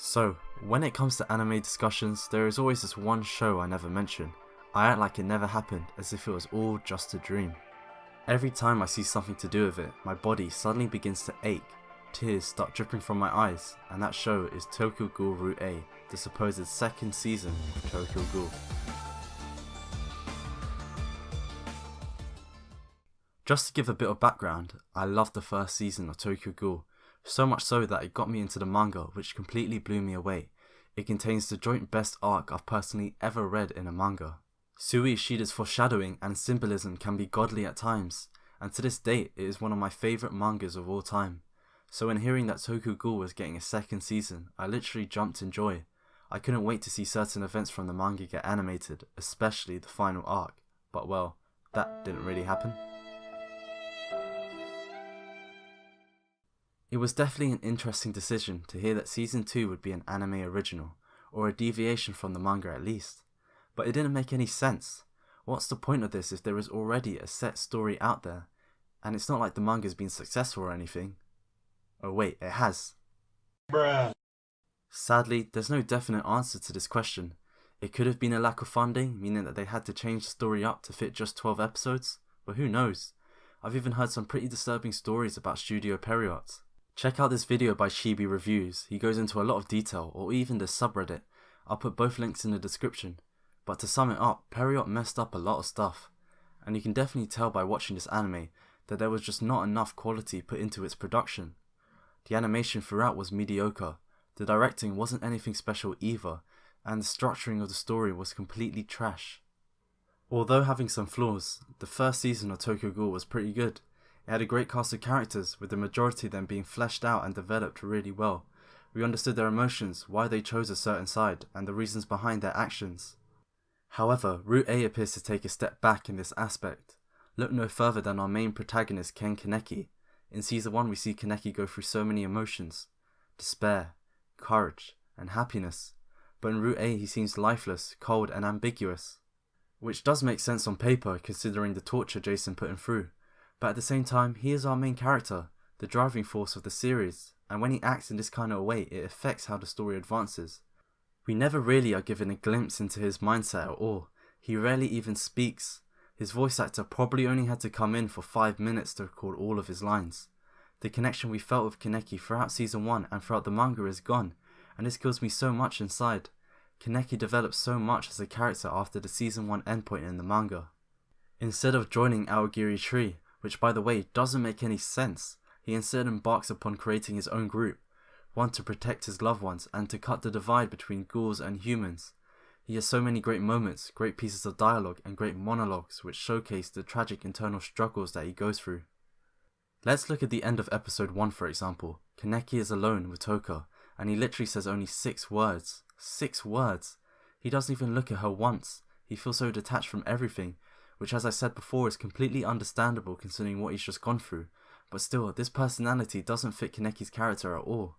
So, when it comes to anime discussions, there is always this one show I never mention. I act like it never happened, as if it was all just a dream. Every time I see something to do with it, my body suddenly begins to ache, tears start dripping from my eyes, and that show is Tokyo Ghoul Route A, the supposed second season of Tokyo Ghoul. Just to give a bit of background, I loved the first season of Tokyo Ghoul, so much so that it got me into the manga, which completely blew me away. It contains the joint best arc I've personally ever read in a manga. Sui Ishida's foreshadowing and symbolism can be godly at times, and to this date it is one of my favourite mangas of all time. So when hearing that Tokyo Ghoul was getting a second season, I literally jumped in joy. I couldn't wait to see certain events from the manga get animated, especially the final arc, but well, that didn't really happen. It was definitely an interesting decision to hear that Season 2 would be an anime original, or a deviation from the manga at least. But it didn't make any sense. What's the point of this if there is already a set story out there, and it's not like the manga's been successful or anything? Oh wait, it has. Bruh. Sadly, there's no definite answer to this question. It could have been a lack of funding, meaning that they had to change the story up to fit just 12 episodes, but who knows? I've even heard some pretty disturbing stories about Studio Perriot. Check out this video by Chibi Reviews, he goes into a lot of detail, or even the subreddit. I'll put both links in the description. But to sum it up, Perriot messed up a lot of stuff, and you can definitely tell by watching this anime that there was just not enough quality put into its production. The animation throughout was mediocre, the directing wasn't anything special either, and the structuring of the story was completely trash. Although having some flaws, the first season of Tokyo Ghoul was pretty good. It had a great cast of characters, with the majority of them being fleshed out and developed really well. We understood their emotions, why they chose a certain side, and the reasons behind their actions. However, Route A appears to take a step back in this aspect. Look no further than our main protagonist Ken Kaneki. In Season 1 we see Kaneki go through so many emotions: despair, courage, and happiness. But in Route A he seems lifeless, cold and ambiguous. Which does make sense on paper considering the torture Jason put him through. But at the same time, he is our main character, the driving force of the series, and when he acts in this kind of a way, it affects how the story advances. We never really are given a glimpse into his mindset at all. He rarely even speaks. His voice actor probably only had to come in for 5 minutes to record all of his lines. The connection we felt with Kaneki throughout Season 1 and throughout the manga is gone, and this kills me so much inside. Kaneki develops so much as a character after the Season 1 endpoint in the manga. Instead of joining Aogiri Tree, which by the way doesn't make any sense, he instead embarks upon creating his own group, one to protect his loved ones and to cut the divide between ghouls and humans. He has so many great moments, great pieces of dialogue and great monologues which showcase the tragic internal struggles that he goes through. Let's look at the end of episode 1 for example. Kaneki is alone with Toka and he literally says only 6 words. 6 words! He doesn't even look at her once. He feels so detached from everything, which as I said before is completely understandable considering what he's just gone through, but still, this personality doesn't fit Kaneki's character at all.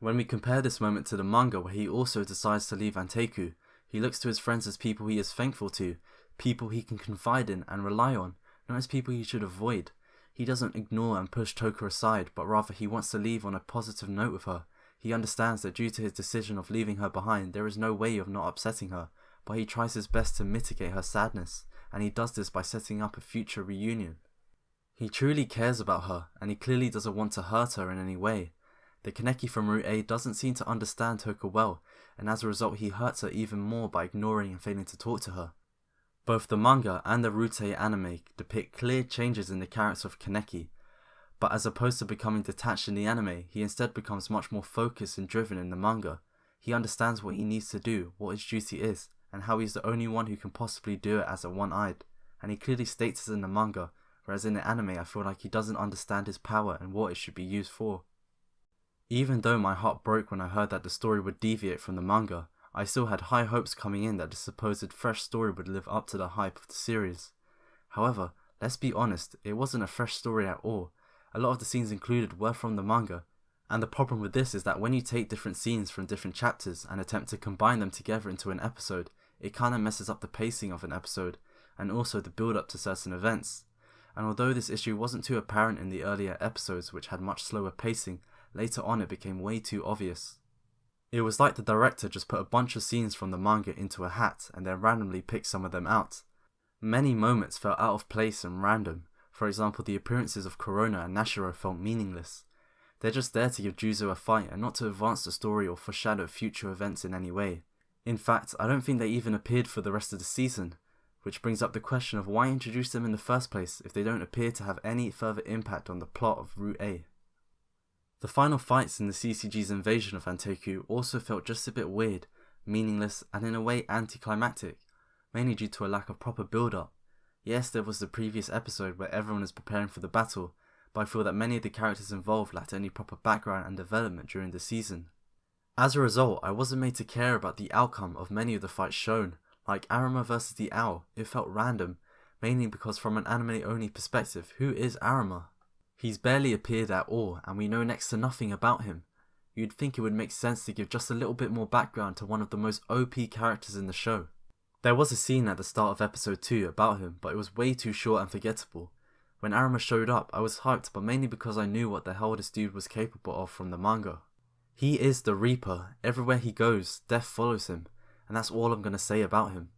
When we compare this moment to the manga where he also decides to leave Anteiku, he looks to his friends as people he is thankful to, people he can confide in and rely on, not as people he should avoid. He doesn't ignore and push Toka aside, but rather he wants to leave on a positive note with her. He understands that due to his decision of leaving her behind, there is no way of not upsetting her, but he tries his best to mitigate her sadness, and he does this by setting up a future reunion. He truly cares about her, and he clearly doesn't want to hurt her in any way. The Kaneki from Route A doesn't seem to understand Toka well, and as a result he hurts her even more by ignoring and failing to talk to her. Both the manga and the Route A anime depict clear changes in the character of Kaneki, but as opposed to becoming detached in the anime, he instead becomes much more focused and driven in the manga. He understands what he needs to do, what his duty is, and how he's the only one who can possibly do it as a one-eyed, and he clearly states this in the manga, whereas in the anime I feel like he doesn't understand his power and what it should be used for. Even though my heart broke when I heard that the story would deviate from the manga, I still had high hopes coming in that the supposed fresh story would live up to the hype of the series. However, let's be honest, it wasn't a fresh story at all. A lot of the scenes included were from the manga, and the problem with this is that when you take different scenes from different chapters and attempt to combine them together into an episode, it kinda messes up the pacing of an episode, and also the build up to certain events. And although this issue wasn't too apparent in the earlier episodes which had much slower pacing, later on it became way too obvious. It was like the director just put a bunch of scenes from the manga into a hat and then randomly picked some of them out. Many moments felt out of place and random. For example, the appearances of Corona and Nashiro felt meaningless. They're just there to give Juzo a fight and not to advance the story or foreshadow future events in any way. In fact, I don't think they even appeared for the rest of the season, which brings up the question of why introduce them in the first place if they don't appear to have any further impact on the plot of Route A. The final fights in the CCG's invasion of Anteku also felt just a bit weird, meaningless, and in a way anticlimactic, mainly due to a lack of proper build-up. Yes, there was the previous episode where everyone is preparing for the battle, but I feel that many of the characters involved lacked any proper background and development during the season. As a result, I wasn't made to care about the outcome of many of the fights shown, like Arima vs the Owl. It felt random, mainly because from an anime-only perspective, who is Arima? He's barely appeared at all, and we know next to nothing about him. You'd think it would make sense to give just a little bit more background to one of the most OP characters in the show. There was a scene at the start of episode 2 about him, but it was way too short and forgettable. When Arima showed up, I was hyped, but mainly because I knew what the hell this dude was capable of from the manga. He is the Reaper. Everywhere he goes, death follows him, and that's all I'm going to say about him.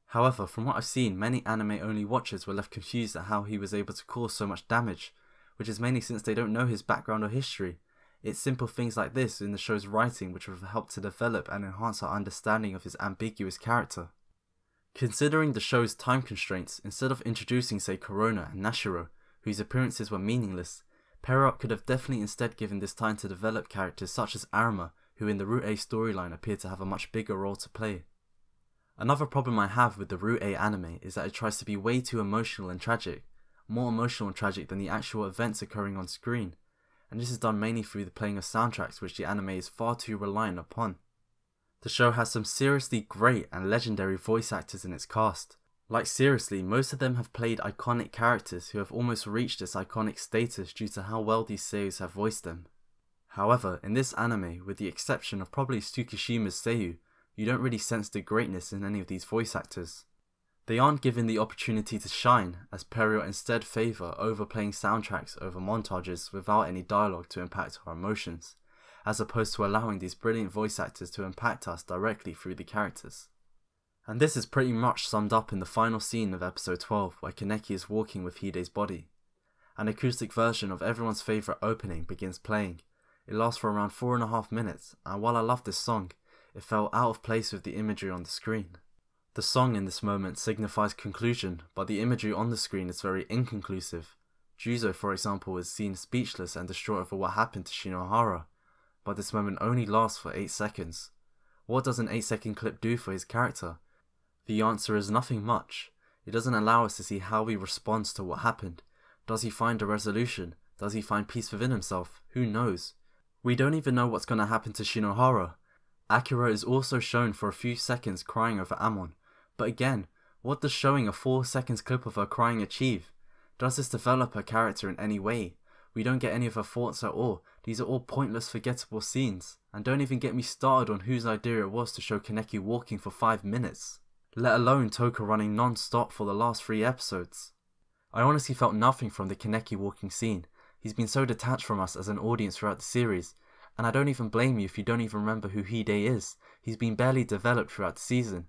However, from what I've seen, many anime-only watchers were left confused at how he was able to cause so much damage, which is mainly since they don't know his background or history. It's simple things like this in the show's writing which have helped to develop and enhance our understanding of his ambiguous character. Considering the show's time constraints, instead of introducing say Corona and Nashiro, whose appearances were meaningless, Perriot could have definitely instead given this time to develop characters such as Arima, who in the Route A storyline appear to have a much bigger role to play. Another problem I have with the Route A anime is that it tries to be way too emotional and tragic, more emotional and tragic than the actual events occurring on screen, and this is done mainly through the playing of soundtracks which the anime is far too reliant upon. The show has some seriously great and legendary voice actors in its cast. Like seriously, most of them have played iconic characters who have almost reached this iconic status due to how well these seiyus have voiced them. However, in this anime, with the exception of probably Tsukishima's seiyu, you don't really sense the greatness in any of these voice actors. They aren't given the opportunity to shine, as Perriot instead favour overplaying soundtracks over montages without any dialogue to impact our emotions, as opposed to allowing these brilliant voice actors to impact us directly through the characters. And this is pretty much summed up in the final scene of episode 12 where Kaneki is walking with Hide's body. An acoustic version of everyone's favourite opening begins playing. It lasts for around 4.5 minutes, and while I love this song, it felt out of place with the imagery on the screen. The song in this moment signifies conclusion, but the imagery on the screen is very inconclusive. Juzo, for example, is seen speechless and distraught over what happened to Shinohara, but this moment only lasts for 8 seconds. What does an 8-second clip do for his character? The answer is nothing much. It doesn't allow us to see how he responds to what happened. Does he find a resolution? Does he find peace within himself? Who knows? We don't even know what's going to happen to Shinohara. Akira is also shown for a few seconds crying over Amon. But again, what does showing a 4 seconds clip of her crying achieve? Does this develop her character in any way? We don't get any of her thoughts at all. These are all pointless, forgettable scenes. And don't even get me started on whose idea it was to show Kaneki walking for 5 minutes. Let alone Toka running non-stop for the last 3 episodes. I honestly felt nothing from the Kaneki walking scene. He's been so detached from us as an audience throughout the series. And I don't even blame you if you don't even remember who Hide is. He's been barely developed throughout the season.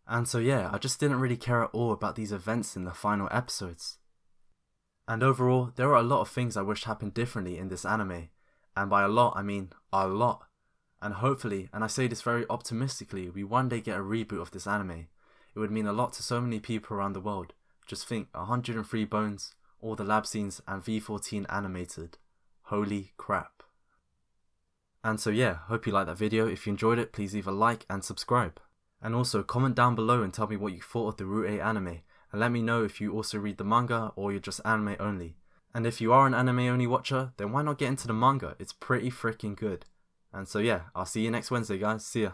And so yeah, I just didn't really care at all about these events in the final episodes. And overall, there are a lot of things I wish happened differently in this anime. And by a lot, I mean a lot. And hopefully, and I say this very optimistically, we one day get a reboot of this anime. It would mean a lot to so many people around the world. Just think, 103 bones, all the lab scenes, and V14 animated. Holy crap. And so yeah, hope you liked that video. If you enjoyed it, please leave a like and subscribe. And also comment down below and tell me what you thought of the Route A anime, and let me know if you also read the manga or you're just anime only. And if you are an anime only watcher, then why not get into the manga? It's pretty freaking good. And so yeah, I'll see you next Wednesday guys, see ya.